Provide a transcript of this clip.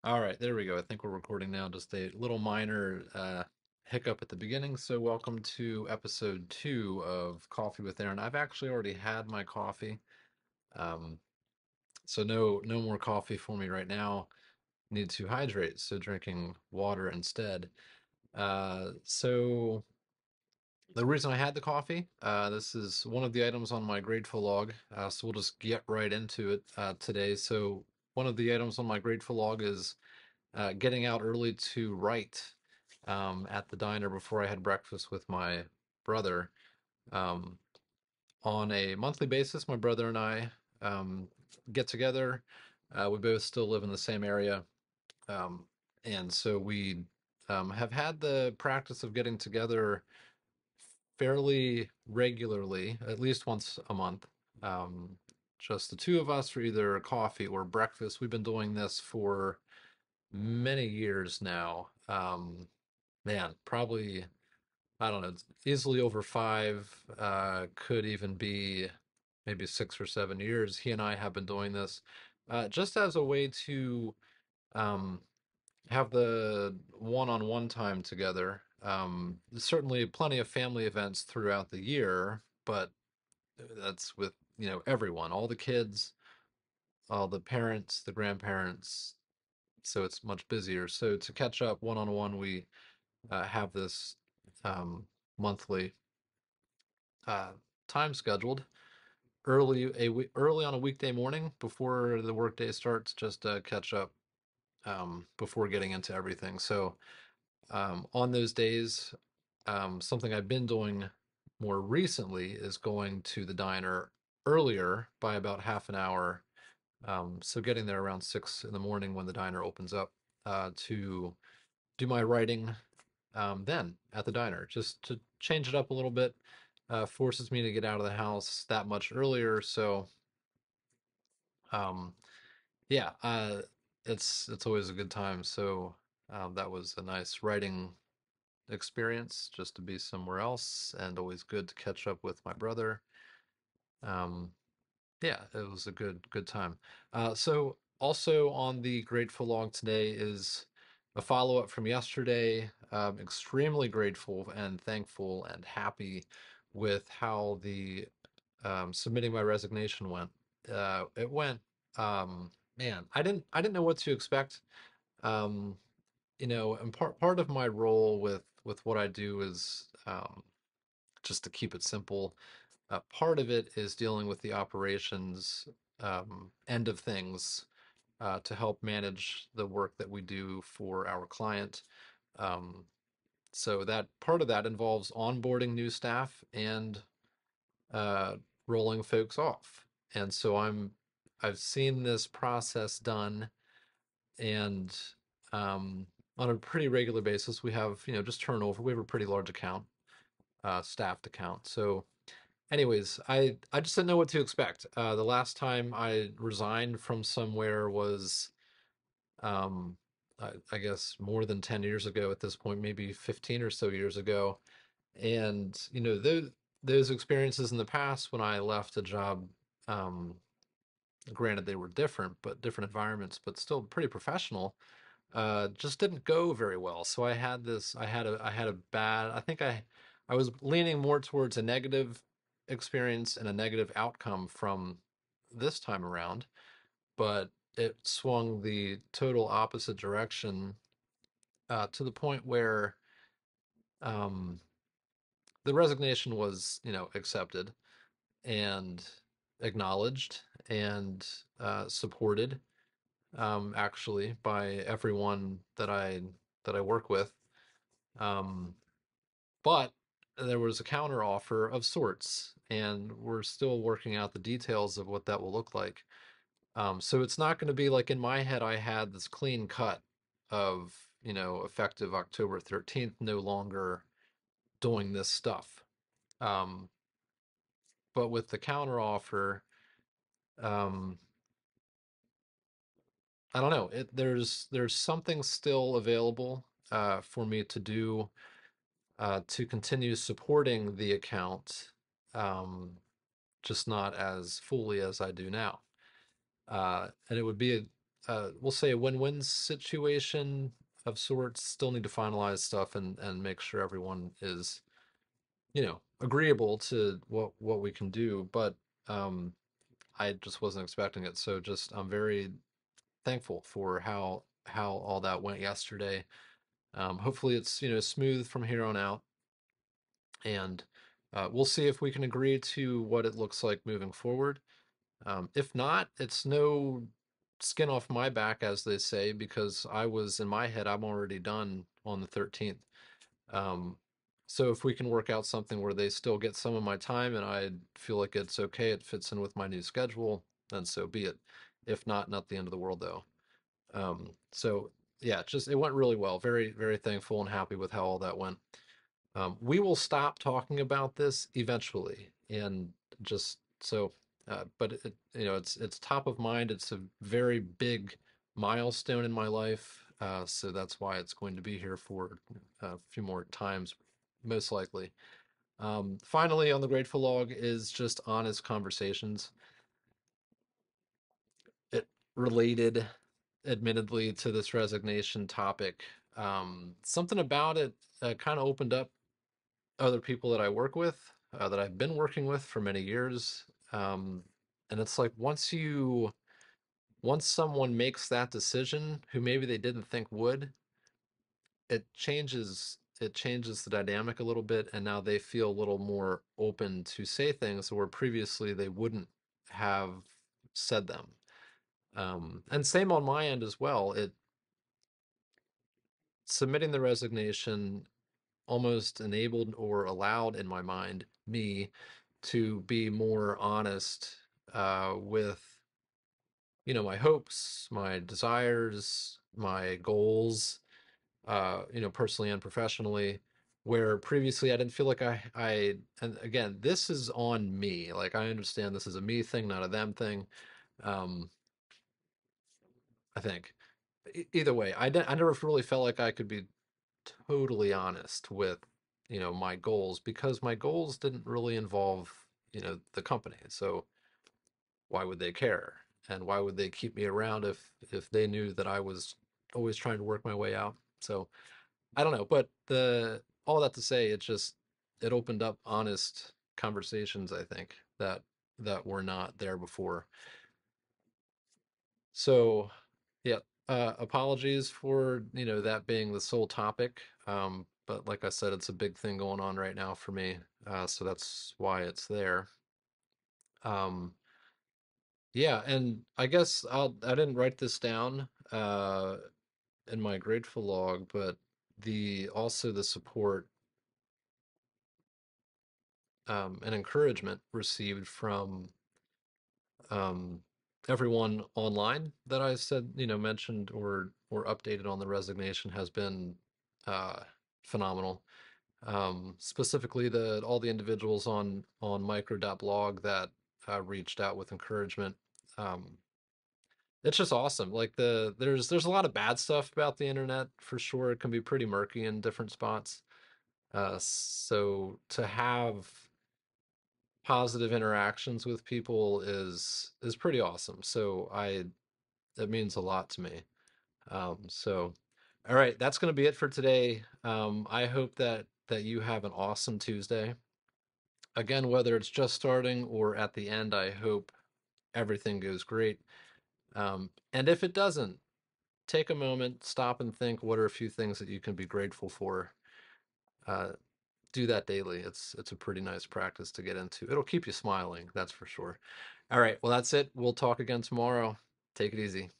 All right, there we go. I think we're recording now. Just a little minor hiccup at the beginning. So, welcome to episode 2 of Coffee with Aaron. I've actually already had my coffee, um, so no more coffee for me right now. Need to hydrate, so drinking water instead. So the reason I had the coffee, this is one of the items on my grateful log. So we'll just get right into it today. So one of the items on my grateful log is getting out early to write at the diner before I had breakfast with my brother. Um, on a monthly basis, my brother and I get together. We both still live in the same area. Um, and so we have had the practice of getting together fairly regularly, at least once a month. Um, just the two of us for either coffee or breakfast. We've been doing this for many years now. Man, probably, I don't know, easily over five, could even be maybe 6 or 7 years. He and I have been doing this just as a way to um, have the one-on-one time together. There's certainly plenty of family events throughout the year, but that's with, everyone, all the kids, all the parents, the grandparents, so it's much busier. So to catch up one-on-one, we have this um, monthly uh, time scheduled early on a weekday morning before the workday starts, just to catch up before getting into everything. So on those days, something I've been doing more recently is going to the diner earlier by about half an hour. So getting there around 6 in the morning when the diner opens up to do my writing then at the diner, just to change it up a little bit. Forces me to get out of the house that much earlier. So um, yeah, it's always a good time. So that was a nice writing experience just to be somewhere else, and always good to catch up with my brother. Um, yeah, it was a good time. So also on the grateful log today is a follow-up from yesterday. Extremely grateful and thankful and happy with how the submitting my resignation went. It went, man, I didn't know what to expect. Um, and part of my role with what I do is just to keep it simple. Part of it is dealing with the operations end of things to help manage the work that we do for our client. Um, so that part of that involves onboarding new staff and uh, rolling folks off. And so I've seen this process done, and um, on a pretty regular basis, we have, just turnover. We have a pretty large account, staffed account. So anyways, I just didn't know what to expect. The last time I resigned from somewhere was, um, I guess more than 10 years ago at this point, maybe 15 or so years ago. And, those experiences in the past when I left a job, um, granted they were different, but different environments, but still pretty professional, just didn't go very well. So I had a bad, I was leaning more towards a negative experience and a negative outcome from this time around, but it swung the total opposite direction to the point where um, the resignation was, accepted and acknowledged and supported, actually, by everyone that I work with. Um, but there was a counter offer of sorts, and we're still working out the details of what that will look like. So it's not going to be like in my head, I had this clean cut of, effective October 13th, no longer doing this stuff. Um, but with the counter offer, um, I don't know. There's something still available for me to do to continue supporting the account, um, just not as fully as I do now. And it would be we'll say a win-win situation of sorts. Still need to finalize stuff and make sure everyone is, agreeable to what we can do. But um, I just wasn't expecting it. So just I'm very thankful for how all that went yesterday. Hopefully it's smooth from here on out, and we'll see if we can agree to what it looks like moving forward. If not, it's no skin off my back, as they say, because I was in my head, I'm already done on the 13th. Um, so if we can work out something where they still get some of my time and I feel like it's okay, it fits in with my new schedule, then so be it. If not, not the end of the world though. So yeah, just it went really well. Very, very thankful and happy with how all that went. We will stop talking about this eventually, and just so, but it's top of mind. It's a very big milestone in my life, so that's why it's going to be here for a few more times, most likely. Finally, on the Grateful Log is just honest conversations. It related, admittedly, to this resignation topic. Something about it kind of opened up other people that I work with, that I've been working with for many years. And it's like once someone makes that decision, who maybe they didn't think would, it changes the dynamic a little bit, and now they feel a little more open to say things where previously they wouldn't have said them. And same on my end as well. It Submitting the resignation almost enabled or allowed, in my mind, me to be more honest with my hopes, my desires, my goals, personally and professionally, where previously I didn't feel like and again, this is on me. Like, I understand this is a me thing, not a them thing. um I think, either way, I never really felt like I could be totally honest with my goals, because my goals didn't really involve the company. So why would they care, and why would they keep me around if they knew that I was always trying to work my way out? So I don't know, but the all that to say, it opened up honest conversations, I think, that were not there before. So yeah, apologies for that being the sole topic. But like I said, it's a big thing going on right now for me, so that's why it's there. Um, yeah, and I guess I didn't write this down in my grateful log, but the support and encouragement received from um, everyone online that I said, mentioned or updated on the resignation, has been uh, phenomenal. Specifically, the all the individuals on micro.blog that reached out with encouragement. Um, it's just awesome. Like, there's a lot of bad stuff about the internet, for sure. It can be pretty murky in different spots. So to have positive interactions with people is pretty awesome. So it means a lot to me. So all right, that's going to be it for today. I hope that you have an awesome Tuesday. Again, whether it's just starting or at the end, I hope everything goes great. And if it doesn't, take a moment, stop and think, what are a few things that you can be grateful for? Uh, do that daily. It's a pretty nice practice to get into. It'll keep you smiling, that's for sure. All right, well, that's it. We'll talk again tomorrow. Take it easy.